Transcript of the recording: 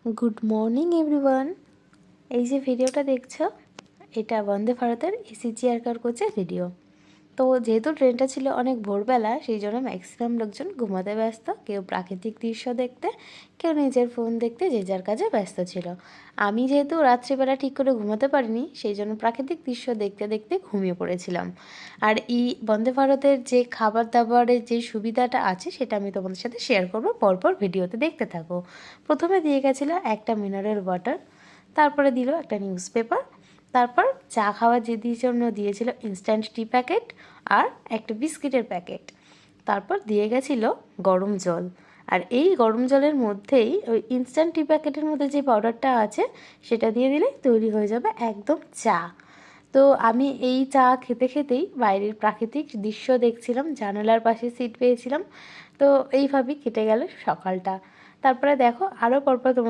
Good morning everyone. এই যে ভিডিওটা দেখছো, এটা বন্দে ভারতের এসি চেয়ার কার কোচের ভিডিও। তো যেহেতু ট্রেনটা ছিল অনেক ভোরবেলা, সেই জন্য ম্যাক্সিমাম লোকজন ঘুমাতে ব্যস্ত, কেউ প্রাকৃতিক দৃশ্য দেখতে, কেউ নিজের ফোন দেখতে, যে যার কাজে ব্যস্ত ছিল। আমি যেহেতু রাত্রিবেলা ঠিক করে ঘুমাতে পারিনি, সেই জন্য প্রাকৃতিক দৃশ্য দেখতে দেখতে ঘুমিয়ে পড়েছিলাম। আর এই বন্দে ভারতের যে খাবার দাবারের যে সুবিধাটা আছে, সেটা আমি তোমাদের সাথে শেয়ার করবো, পরপর ভিডিওতে দেখতে থাকো। প্রথমে দিয়ে গেছিলো একটা মিনারেল ওয়াটার, তারপরে দিল একটা নিউজ পেপার, তারপর চা খাওয়ার জন্য দিয়েছিল ইনস্ট্যান্ট টি প্যাকেট আর একটা বিস্কিটের প্যাকেট, তারপর দিয়ে গেছিলো গরম জল। আর এই গরম জলের মধ্যেই ওই ইনস্ট্যান্ট টি প্যাকেটের মধ্যে যে পাউডারটা আছে, সেটা দিয়ে দিলেই তৈরি হয়ে যাবে একদম চা। তো আমি এই চা খেতে খেতেই বাইরের প্রাকৃতিক দৃশ্য দেখছিলাম, জানালার পাশে সিট পেয়েছিলাম। তো এইভাবেই কেটে গেল সকালটা। তারপরে দেখো আরও পরপর তোমাদের